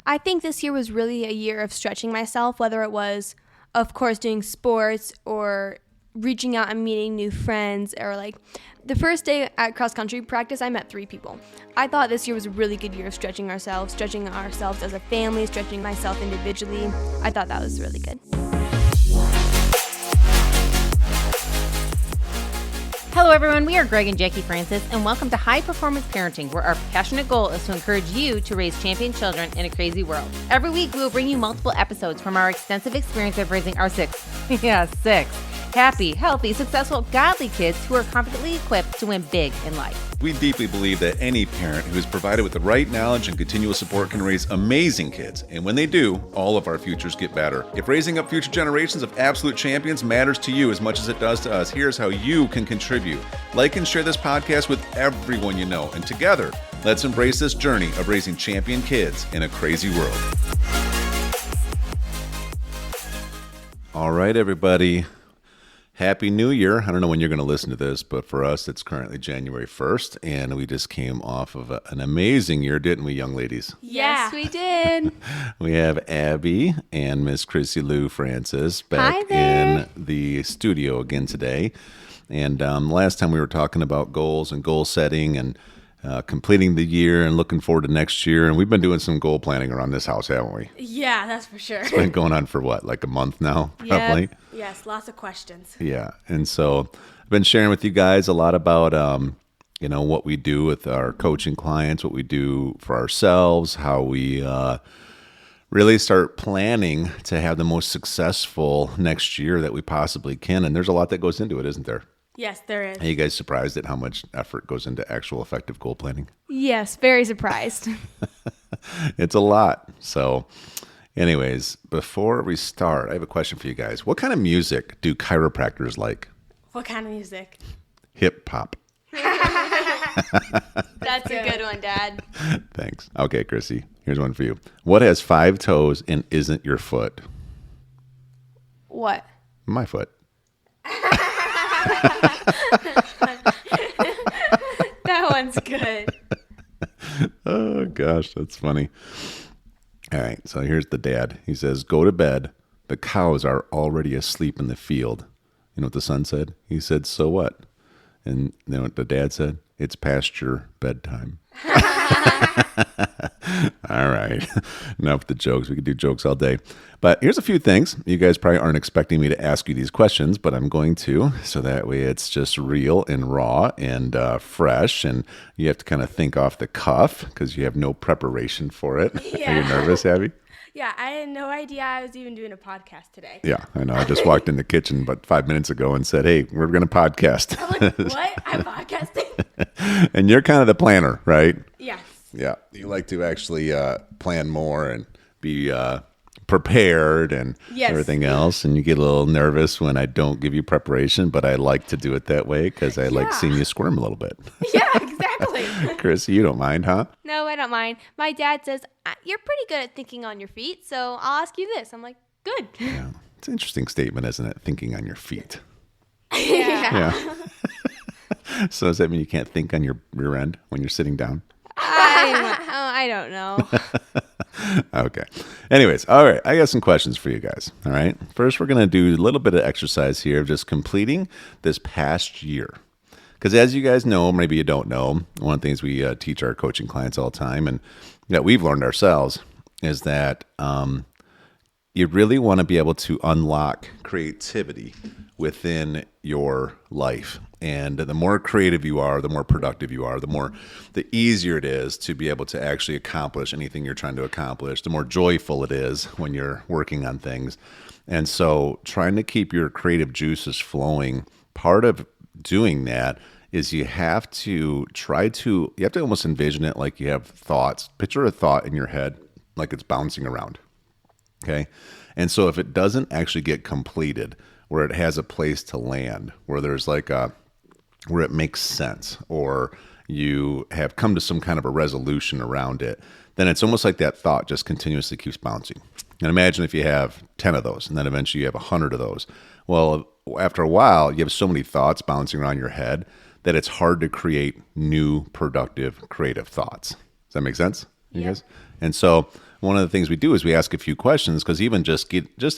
I think this year was really a year of stretching myself, whether it was, of course, doing sports or reaching out and meeting new friends, or like the first day at cross-country practice, I met 3 people. I thought this year was a really good year of stretching ourselves as a family, stretching myself individually. I thought that was really good. Hello everyone, we are Greg and Jacquie Francis, and welcome to High Performance Parenting, where our passionate goal is to encourage you to raise champion children in a crazy world. Every week we will bring you multiple episodes from our extensive experience of raising our 6 happy, healthy, successful, godly kids who are confidently equipped to win big in life. We deeply believe that any parent who is provided with the right knowledge and continual support can raise amazing kids. And when they do, all of our futures get better. If raising up future generations of absolute champions matters to you as much as it does to us, here's how you can contribute. Like and share this podcast with everyone you know. And together, let's embrace this journey of raising champion kids in a crazy world. All right, everybody. Happy New Year. I don't know when you're going to listen to this, but for us, it's currently January 1st, and we just came off of an amazing year, didn't we, young ladies? Yes, we did. We have Abby and Miss Chrissy Lou Francis back in the studio again today. And last time we were talking about goals and goal setting and completing the year and looking forward to next year. And we've been doing some goal planning around this house, haven't we? Yeah, that's for sure. It's been going on for what, like a month now, probably? Yep. Yes, lots of questions. Yeah. And so I've been sharing with you guys a lot about, what we do with our coaching clients, what we do for ourselves, how we really start planning to have the most successful next year that we possibly can. And there's a lot that goes into it, isn't there? Yes, there is. Are you guys surprised at how much effort goes into actual effective goal planning? Yes, very surprised. It's a lot. So anyways, before we start, I have a question for you guys. What kind of music do chiropractors like? What kind of music? Hip hop. That's a good one, Dad. Thanks. Okay, Chrissy, here's one for you. What has 5 toes and isn't your foot? What? My foot. That one's good. Oh, gosh, that's funny. All right, so here's the dad. He says, go to bed. The cows are already asleep in the field. You know what the son said? He said, so what? And you know what the dad said? It's past your bedtime. All right. Enough with the jokes. We could do jokes all day. But here's a few things. You guys probably aren't expecting me to ask you these questions, but I'm going to. So that way it's just real and raw and fresh. And you have to kind of think off the cuff because you have no preparation for it. Yeah. Are you nervous, Abby? Yeah, I had no idea I was even doing a podcast today. Yeah, I know. I just walked in the kitchen about 5 minutes ago and said, hey, we're going to podcast. I'm like, what? I'm podcasting? And you're kind of the planner, right? Yes. Yeah, you like to actually plan more and be prepared and everything else. And you get a little nervous when I don't give you preparation, but I like to do it that way because I like seeing you squirm a little bit. Yeah, exactly. Chris, you don't mind, huh? No, I don't mind. My dad says, you're pretty good at thinking on your feet, so I'll ask you this. I'm like, good. Yeah, it's an interesting statement, isn't it? Thinking on your feet. Yeah. So does that mean you can't think on your rear end when you're sitting down? I don't know. Okay. Anyways, all right. I got some questions for you guys. All right. First, we're going to do a little bit of exercise here of just completing this past year. Because as you guys know, maybe you don't know, one of the things we teach our coaching clients all the time and that we've learned ourselves is that you really want to be able to unlock creativity within your life. And the more creative you are, the more productive you are, the easier it is to be able to actually accomplish anything you're trying to accomplish, the more joyful it is when you're working on things. And so trying to keep your creative juices flowing, part of doing that is you have to almost envision it like you have thoughts. Picture a thought in your head like it's bouncing around. Okay. And so if it doesn't actually get completed, where it has a place to land, where there's where it makes sense, or you have come to some kind of a resolution around it, then it's almost like that thought just continuously keeps bouncing. And imagine if you have 10 of those, and then eventually you have 100 of those. Well, after a while, you have so many thoughts bouncing around your head that it's hard to create new, productive, creative thoughts. Does that make sense? You guys? And so one of the things we do is we ask a few questions, because even just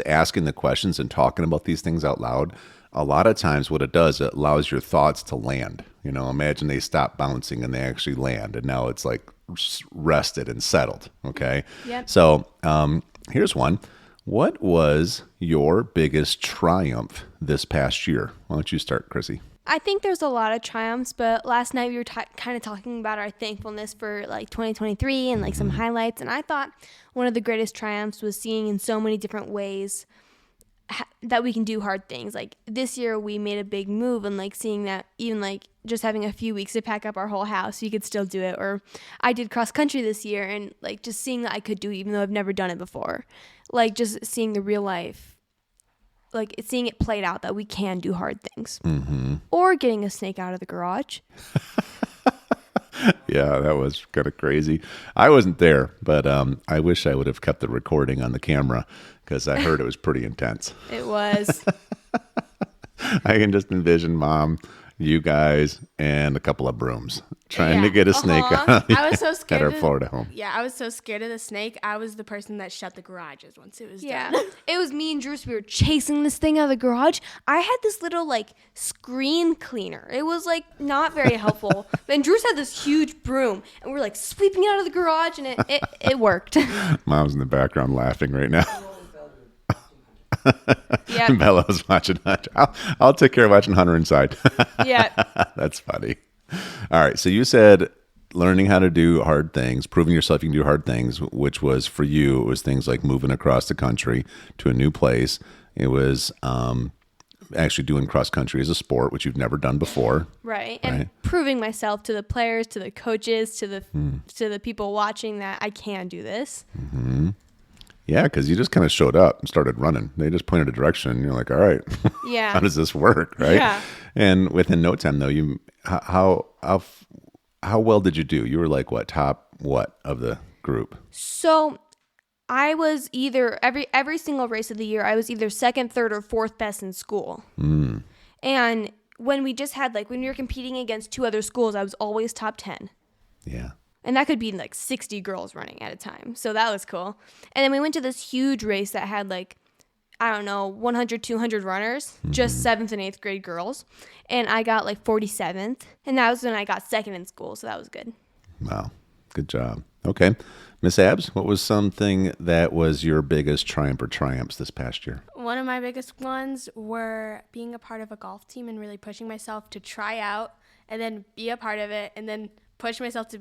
asking the questions and talking about these things out loud, a lot of times what it does, it allows your thoughts to land. Imagine they stop bouncing and they actually land, and now it's like rested and settled. Okay. Yep. So here's one. What was your biggest triumph this past year? Why don't you start, Chrissy? I think there's a lot of triumphs, but last night we were kind of talking about our thankfulness for like 2023 and like some highlights. And I thought one of the greatest triumphs was seeing in so many different ways that we can do hard things. Like this year we made a big move, and like seeing that even like just having a few weeks to pack up our whole house, you could still do it. Or I did cross country this year, and like just seeing that I could do, even though I've never done it before. Like just seeing the real life, like seeing it played out that we can do hard things. Mm-hmm. Or getting a snake out of the garage. Yeah, that was kind of crazy. I wasn't there, but I wish I would have kept the recording on the camera, because I heard it was pretty intense. It was. I can just envision Mom, you guys, and a couple of brooms trying to get a snake out I was so scared at our Florida home. Yeah, I was so scared of the snake. I was the person that shut the garages once it was Yeah. done. It was me and Drew. We were chasing this thing out of the garage. I had this little like screen cleaner. It was like not very helpful. And Drew's had this huge broom, and we're like sweeping it out of the garage, and it worked. Mom's in the background laughing right now. Yeah. Bella's watching Hunter. I'll take care of watching Hunter inside. Yeah. That's funny. All right. So you said learning how to do hard things, proving yourself you can do hard things, which was for you, it was things like moving across the country to a new place. It was actually doing cross country as a sport, which you've never done before. Right. And proving myself to the players, to the coaches, to the people watching that I can do this. Mm-hmm. Yeah, because you just kind of showed up and started running. They just pointed a direction, and you're like, all right, Yeah. how does this work, right? Yeah. And within no time, though, how well did you do? You were like top of the group? So I was either every single race of the year, I was either second, third, or fourth best in school. Mm. And when we just had when we were competing against two other schools, I was always top 10. Yeah. And that could be like 60 girls running at a time. So that was cool. And then we went to this huge race that had 100, 200 runners, just 7th and 8th grade girls. And I got 47th. And that was when I got second in school. So that was good. Wow. Good job. Okay. Miss Abs, what was something that was your biggest triumph or triumphs this past year? One of my biggest ones were being a part of a golf team and really pushing myself to try out and then be a part of it and then push myself to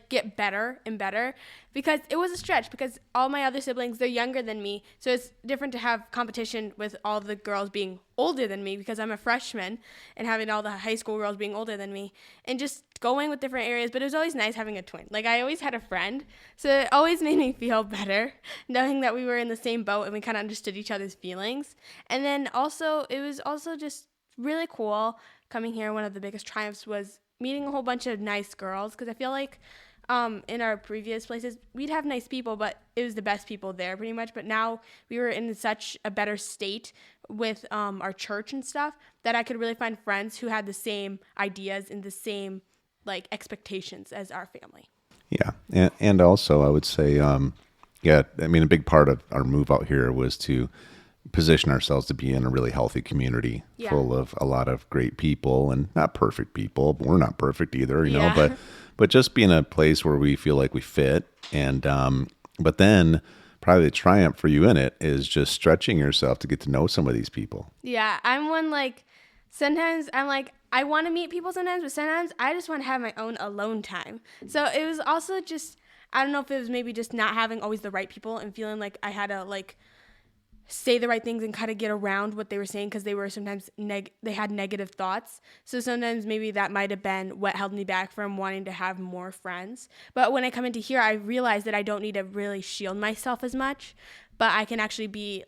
get better and better, because it was a stretch, because all my other siblings, they're younger than me, so it's different to have competition with all the girls being older than me, because I'm a freshman, and having all the high school girls being older than me, and just going with different areas. But it was always nice having a twin. I always had a friend, so it always made me feel better knowing that we were in the same boat and we kind of understood each other's feelings. And then also it was also just really cool coming here. One of the biggest triumphs was meeting a whole bunch of nice girls, because I feel like in our previous places we'd have nice people, but it was the best people there pretty much. But now we were in such a better state with our church and stuff that I could really find friends who had the same ideas and the same expectations as our family. Yeah. And also I would say, a big part of our move out here was to position ourselves to be in a really healthy community full of a lot of great people, and not perfect people. We're not perfect either, you know, but just be in a place where we feel like we fit. And, but then probably the triumph for you in it is just stretching yourself to get to know some of these people. Yeah. I'm one, sometimes I'm I want to meet people sometimes, but sometimes I just want to have my own alone time. So it was also just, I don't know if it was maybe just not having always the right people and feeling like I had to say the right things and kind of get around what they were saying, because they were sometimes they had negative thoughts. So sometimes maybe that might have been what held me back from wanting to have more friends. But when I come into here, I realized that I don't need to really shield myself as much, but I can actually be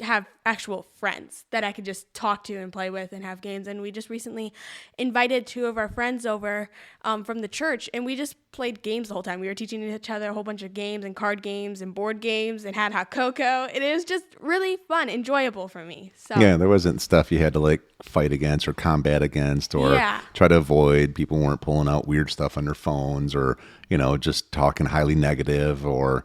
have actual friends that I could just talk to and play with and have games. And we just recently invited 2 of our friends over from the church, and we just played games the whole time. We were teaching each other a whole bunch of games and card games and board games and had hot cocoa. It was just really fun, enjoyable for me. So Yeah, there wasn't stuff you had to like fight against or combat against or try to avoid. People weren't pulling out weird stuff on their phones or, just talking highly negative or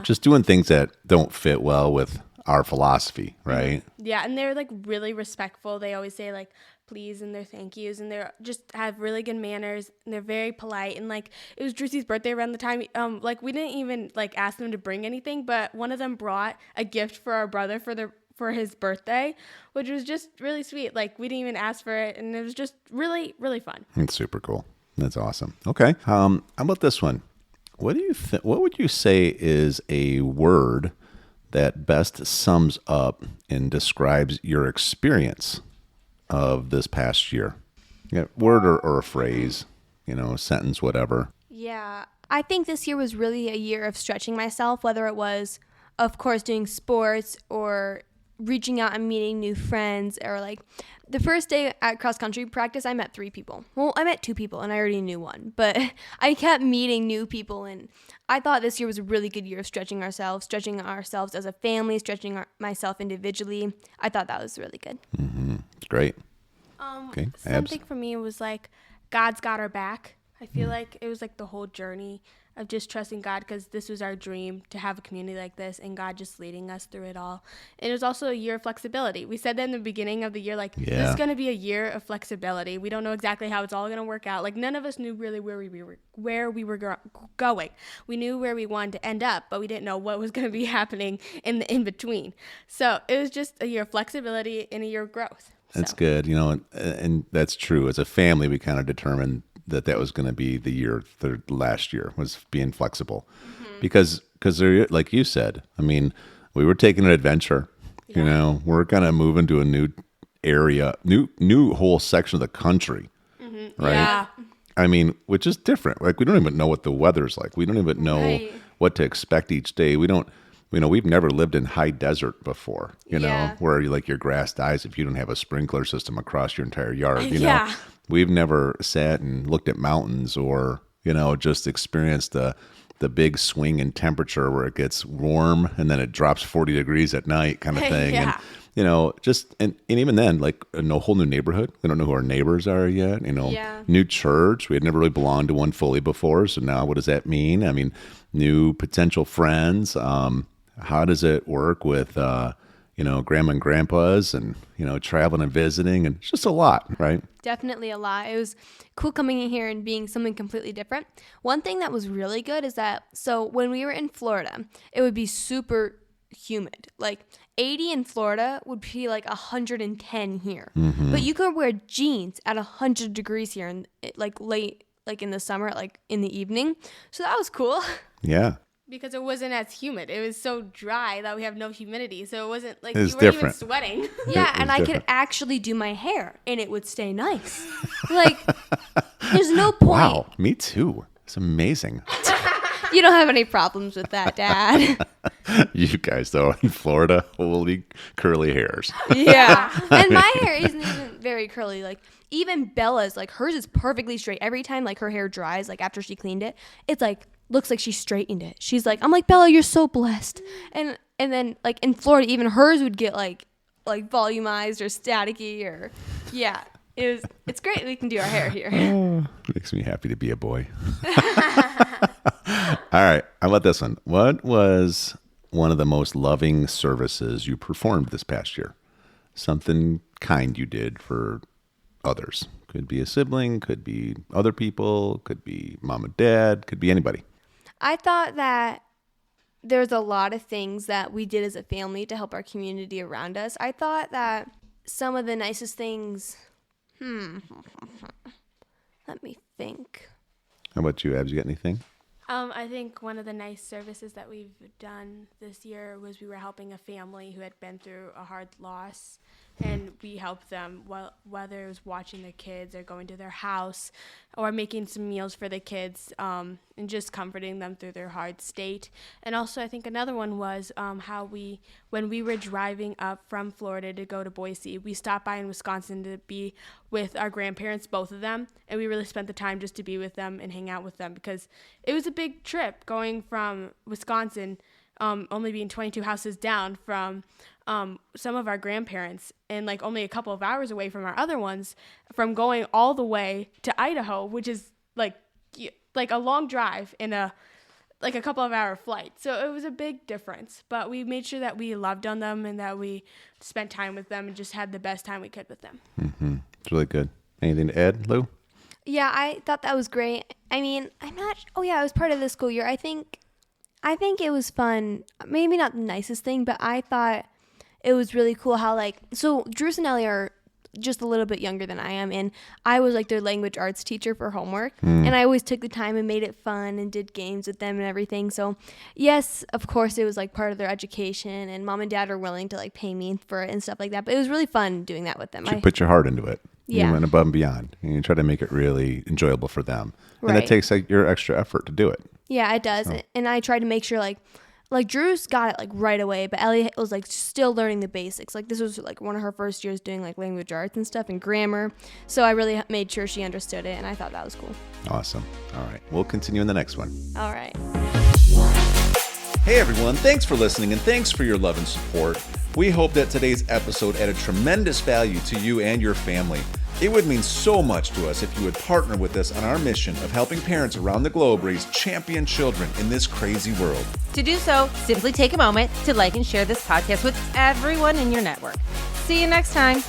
just doing things that don't fit well with our philosophy, right? Yeah, and they're like really respectful. They always say like please and their thank yous, and they're just have really good manners, and they're very polite. And like it was Drewsy's birthday around the time like we didn't even like ask them to bring anything, but one of them brought a gift for our brother for his birthday, which was just really sweet. Like we didn't even ask for it, and it was just really, really fun. It's super cool. That's awesome. Okay. How about this one? What do you what would you say is a word that best sums up and describes your experience of this past year? Yeah, word or a phrase, a sentence, whatever. Yeah, I think this year was really a year of stretching myself, whether it was, of course, doing sports or reaching out and meeting new friends, or like the first day at cross country practice, I met 3 people. Well, I met 2 people and I already knew one, but I kept meeting new people, and I thought this year was a really good year of stretching ourselves as a family, stretching myself individually. I thought that was really good. Mm-hmm. It's great. Okay. Something for me was like God's got our back. I feel like it was like the whole journey of just trusting God, because this was our dream to have a community like this, and God just leading us through it all. And it was also a year of flexibility. We said that in the beginning of the year, like this is going to be a year of flexibility. We don't know exactly how it's all going to work out. Like none of us knew really where we were going. We knew where we wanted to end up, but we didn't know what was going to be happening in the in between. So it was just a year of flexibility and a year of growth. That's good, and that's true. As a family, we kind of determined that was going to be the last year was being flexible, because there, like you said, I mean, we were taking an adventure. We're kind of moving to a new area, new whole section of the country, right? Yeah. I mean, which is different. Like we don't even know what the weather's like. We don't even know what to expect each day. We don't. We've never lived in high desert before, where like your grass dies if you don't have a sprinkler system across your entire yard. We've never sat and looked at mountains or, just experienced the big swing in temperature where it gets warm and then it drops 40 degrees at night kind of thing. Yeah. And, and even then, like a whole new neighborhood. We don't know who our neighbors are yet, new church. We had never really belonged to one fully before. So now what does that mean? I mean, new potential friends. How does it work with, grandma and grandpas and, traveling and visiting, and it's just a lot, right? Definitely a lot. It was cool coming in here and being something completely different. One thing that was really good is that, so when we were in Florida, it would be super humid. Like 80 in Florida would be like 110 here. Mm-hmm. But you could wear jeans at 100 degrees here and like late, like in the summer, like in the evening. So that was cool. Yeah. Because it wasn't as humid. It was so dry that we have no humidity. So it wasn't like you weren't different. even sweating. Yeah, and I could actually do my hair and it would stay nice. Like, there's no point. Wow, me too. It's amazing. You don't have any problems with that, Dad. You guys, though, in Florida, holy curly hairs. Yeah. And my hair isn't even very curly. Like, even Bella's, like, hers is perfectly straight. Every time, like, her hair dries, like, after she cleaned it, it's like, looks like she straightened it. She's like, I'm like, Bella, you're so blessed. And then like in Florida, even hers would get like volumized or staticky or it's great we can do our hair here. Oh, makes me happy to be a boy. All right, how about this one? What was one of the most loving services you performed this past year? Something kind you did for others. Could be a sibling, could be other people, could be mom and dad, could be anybody. I thought that there's a lot of things that we did as a family to help our community around us. I thought that some of the nicest things, let me think. How about you, Abs? You got anything? I think one of the nice services that we've done this year was we were helping a family who had been through a hard loss. And we helped them, whether it was watching the kids or going to their house or making some meals for the kids, and just comforting them through their hard state. And also I think another one was how when we were driving up from Florida to go to Boise, we stopped by in Wisconsin to be with our grandparents, both of them, and we really spent the time just to be with them and hang out with them, because it was a big trip going from Wisconsin, only being 22 houses down from some of our grandparents, and like only a couple of hours away from our other ones, from going all the way to Idaho, which is like a long drive in a couple of hour flight. So it was a big difference, but we made sure that we loved on them and that we spent time with them and just had the best time we could with them. Mm-hmm. It's really good. Anything to add, Lou? Yeah, I thought that was great. I mean, I was part of the school year. I think it was fun. Maybe not the nicest thing, but I thought it was really cool how, so Drews and Ellie are just a little bit younger than I am, and I was like their language arts teacher for homework, and I always took the time and made it fun and did games with them and everything. So yes, of course it was like part of their education, and mom and dad are willing to like pay me for it and stuff like that, but it was really fun doing that with them. You put your heart into it. Yeah. You went above and beyond, and you try to make it really enjoyable for them. Right. And that takes like your extra effort to do it. Yeah, it does. So. And I tried to make sure like Drew's got it like right away, but Ellie was like still learning the basics. Like this was like one of her first years doing like language arts and stuff and grammar. So I really made sure she understood it, and I thought that was cool. Awesome. All right. We'll continue in the next one. All right. Hey everyone, thanks for listening and thanks for your love and support. We hope that today's episode added tremendous value to you and your family. It would mean so much to us if you would partner with us on our mission of helping parents around the globe raise champion children in this crazy world. To do so, simply take a moment to like and share this podcast with everyone in your network. See you next time.